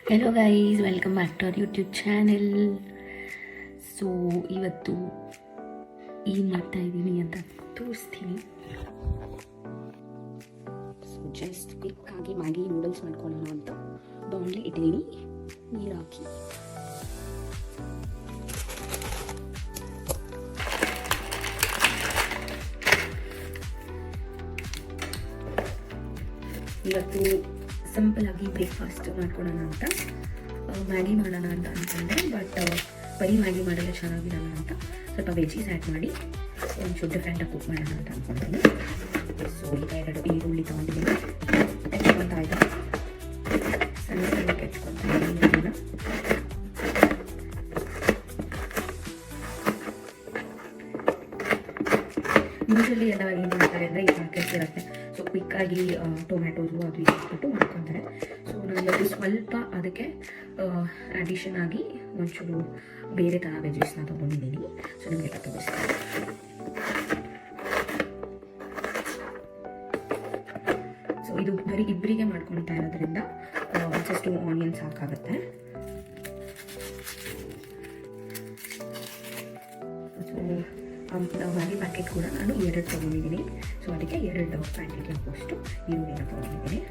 Hello guys, welcome back to our YouTube channel. So ಇವತ್ತು ಏನು ಮಾಡ್ತಾ ಇದ್ದೀನಿ ಅಂತ ತೋರಿಸ್ತೀನಿ. ಸೊ ಜಸ್ಟ್ ಕ್ವಿಕ್ಕಾಗಿ ಮ್ಯಾಗಿ ನೂಡಲ್ಸ್ ಮಾಡ್ಕೊಳ್ಳೋಣ ಅಂತ ಬೌಲ್ಗೆ ಇಟ್ಟಿದ್ದೀನಿ. ನೀರು ಹಾಕಿ ಇವತ್ತು ಸಿಂಪಲಾಗಿ ಬ್ರೇಕ್ಫಾಸ್ಟ್ ಮಾಡ್ಕೊಳ್ಳೋಣ ಅಂತ ಮ್ಯಾಗಿ ಮಾಡೋಣ ಅಂತ ಅಂದ್ಕೊಂಡೆ. ಬಟ್ ಬರೀ ಮ್ಯಾಗಿ ಮಾಡಲು ಚೆನ್ನಾಗಿರೋಣ ಅಂತ ಸ್ವಲ್ಪ ವೆಜೀಸ್ ಆ್ಯಡ್ ಮಾಡಿ ಒಂಚೂರು ಡಿಫ್ರೆಂಟಾಗಿ ಕುಕ್ ಮಾಡೋಣ ಅಂತ ಅಂದ್ಕೊಂಡಿದ್ದೀನಿ. ಸೊ ಈಗ 2 ಈರುಳ್ಳಿ ತೊಗೊಂಡಿದ್ದೀನಿ, ಹೆಚ್ಕೊತಾ ಇದ್ದೆ, ಸಣ್ಣ ಸಣ್ಣಕ್ಕೆ ಹೆಚ್ಕೊತಾ ಇದ್ದೀನಿ. ಯೂಶಲಿ ಎಲ್ಲ ಏನು ಮಾಡ್ತಾರೆ ಅಂದರೆ ಈ ಪ್ಯಾಕೆಟ್ಸ್ ಇರುತ್ತೆ, ಸೊ ಕ್ವಿಕ್ಕಾಗಿ ಟೊಮ್ಯಾಟೋಸು ಅದು ಇದು ಹಾಕ್ಬಿಟ್ಟು ಮಾಡ್ಕೊತಾರೆ. ಸೊ ನಾನು ಸ್ವಲ್ಪ ಅದಕ್ಕೆ ಅಡಿಷನ್ ಆಗಿ ಒಂಚೂರು ಬೇರೆ ಥರ ವೆಜೀಸ್ನ ತೊಗೊಂಡಿದ್ದೀನಿ. ಸೊ ನಿಮಗೆಲ್ಲ ತೋರಿಸ್ತೀನಿ. ಸೊ ಇದು ಬರೀ ಇಬ್ಬರಿಗೆ ಮಾಡ್ಕೊಳ್ತಾ ಇರೋದ್ರಿಂದ ಜಸ್ಟ್ ಆನಿಯನ್ಸ್ ಸಾಕಾಗುತ್ತೆ. ಸೊ ಮ್ಯಾಗಿ ಪ್ಯಾಕೆಟ್ ಕೂಡ ನಾನು 2 ತೊಗೊಂಡಿದ್ದೀನಿ. ಸೊ ಅದಕ್ಕೆ 2 ಪ್ಯಾಕೆಟ್ ಆಗುವಷ್ಟು ಈರುಳ್ಳಿನ ತೊಗೊಂಡಿದ್ದೀನಿ.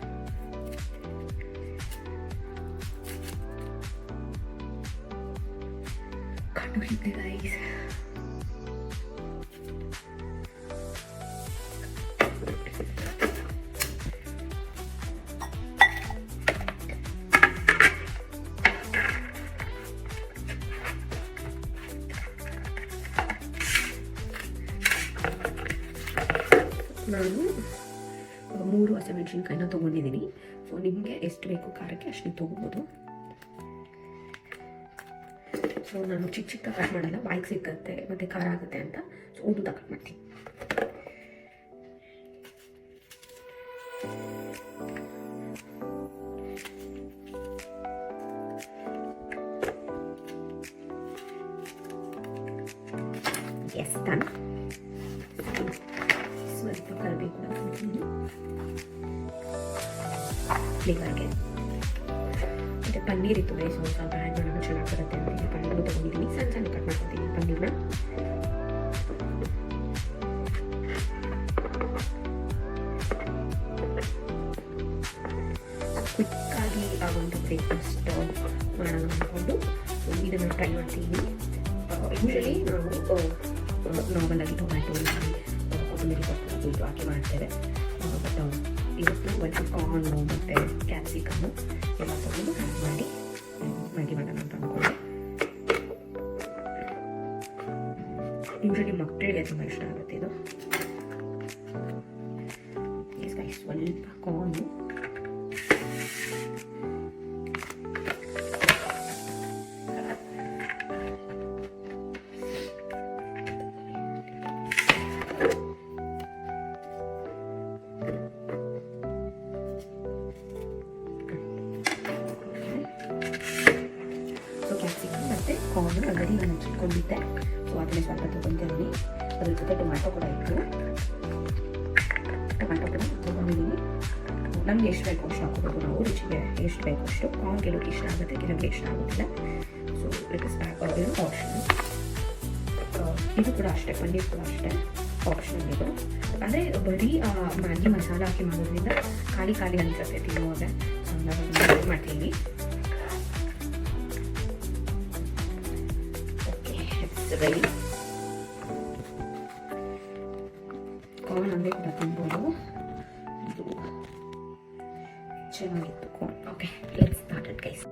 ಕಂಡುಹಿಡಿದೆ ಗೈಸ್. ನಾನು 3 ಹಸಿಮೆಣಸಿನ್ಕಾಯಿನ ತೊಗೊಂಡಿದ್ದೀನಿ. ಸೊ ನಿಮಗೆ ಎಷ್ಟು ಬೇಕು ಖಾರಕ್ಕೆ ಅಷ್ಟು ತೊಗೋಬೋದು. ಸೊ ನಾನು ಚಿಕ್ಕ ಕಟ್ ಮಾಡಲ್ಲ, ಬಾಯಿಗೆ ಸಿಕ್ಕತ್ತೆ ಮತ್ತು ಖಾರ ಆಗುತ್ತೆ ಅಂತ. ಸೊ ಉದ್ದ ಕಟ್ ಮಾಡ್ತೀನಿ. Yes done. ಸ್ವಲ್ಪ ಕರಿಬೇವು ಕೂಡ ಹಾಕ್ತೀನಿ ಫ್ಲೇವರ್ಗೆ. ಮತ್ತು ಪನ್ನೀರ್ ಇತ್ತು ಗೈಸ್, ಸ್ವಲ್ಪ ಆ್ಯಡ್ ಮಾಡೋಣ ಚೆನ್ನಾಗಿ ಬರುತ್ತೆ ಅಂತ ಪನ್ನೀರು ತೊಗೊಂಡಿದ್ದೀನಿ. ಸಣ್ಣ ಸಣ್ಣ ಕಟ್ ಮಾಡ್ಕೊತೀನಿ ಪನ್ನೀರ್ನ. ಕ್ವಿಕ್ಕಾಗಿ ಆ ಒಂದು ಬ್ರೇಕ್ಫಾಸ್ಟ್ ಮಾಡೋಣ ಅಂದ್ಕೊಂಡು ಇದನ್ನು ಟ್ರೈ ಮಾಡ್ತೀನಿ. ಯೂಶಲಿ ನಾವು ನಾರ್ಮಲಾಗಿ ಟೊಮ್ಯಾಟೊ, ಕೊತ್ತಂಬರಿ ಸೊಪ್ಪು ಇದು ಹಾಕಿ ಮಾಡ್ತೇವೆ. ಬಟ್ ಇವತ್ತು ಒಂದು ಕಾರ್ನು ಮತ್ತು ಕ್ಯಾಪ್ಸಿಕಮ್ಮು ಎಲ್ಲ ತಗೊಂಡು ಆ್ಯಡ್ ಮಾಡಿ ಮ್ಯಾಗಿ ಮಾಡೋಣ ಅಂತ ಅಂದ್ಕೊಂಡೆ. ಯೂಶಲಿ ಮಕ್ಕಳಿಗೆ ತುಂಬ ಇಷ್ಟ ಆಗುತ್ತೆ ಇದು. ಸ್ವಲ್ಪ ಕಾರ್ನು, ಮತ್ತು ಕಾರ್ನ್ ಆಲ್ರೆಡಿ ನಾನು ಹಚ್ಚಿಟ್ಕೊಂಡಿದ್ದೆ. ಸೊ ಅದನ್ನೇ ಸ್ವಲ್ಪ ತೊಗೊಂಡಿದ್ದೀನಿ. ಅದ್ರ ಜೊತೆ ಟೊಮ್ಯಾಟೊ ಕೂಡ ಇತ್ತು, ಟೊಮ್ಯಾಟೊ ಕೂಡ ತೊಗೊಂಡಿದ್ದೀನಿ. ನಮ್ಗೆ ಎಷ್ಟು ಬೇಕು ಅಷ್ಟು ಹಾಕೋಬೇಕು ನಾವು, ರುಚಿಗೆ ಎಷ್ಟು ಬೇಕು ಅಷ್ಟು. ಕಾರ್ನ್ ಕೆಲವ್ರಿಗೆ ಇಷ್ಟ ಆಗುತ್ತೆ, ಕೆಲವ್ರಿಗೆ ಇಷ್ಟ ಆಗೋದಿಲ್ಲ. So it is optional. ಇದು ಕೂಡ ಅಷ್ಟೇ, ಪನ್ನೀರ್ ಕೂಡ ಅಷ್ಟೇ ಆಪ್ಷನಲ್ ಇದು. ಅಂದರೆ ಬರೀ ಮ್ಯಾಗಿ ಮಸಾಲ ಹಾಕಿ ಮಾಡೋದ್ರಿಂದ ಖಾಲಿ ಖಾಲಿ ಅನಿಸುತ್ತೆ ತಿನ್ನುವಾಗ. ನಾವು ಮಾಡ್ತೀವಿ. ರೆಡಿ. ಕಾರ್ನ್ ಹಂಗೆ ಕೂಡ ತಿನ್ಬೋದು, ಇದು ಚೆನ್ನಾಗಿತ್ತು corn. Okay, let's start it guys.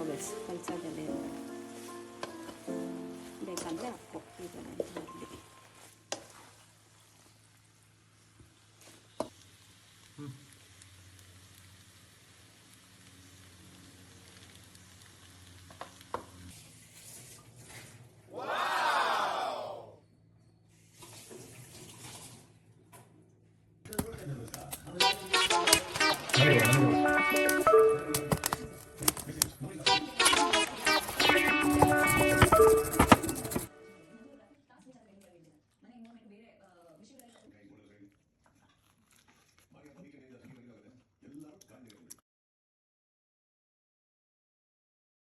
ಕಲ್ಸೋದಲ್ಲೇ ಇಲ್ಲ, ಬೇಕಂದರೆ ಹಾಕೋ ಇದನ್ನು ಬರಲಿ.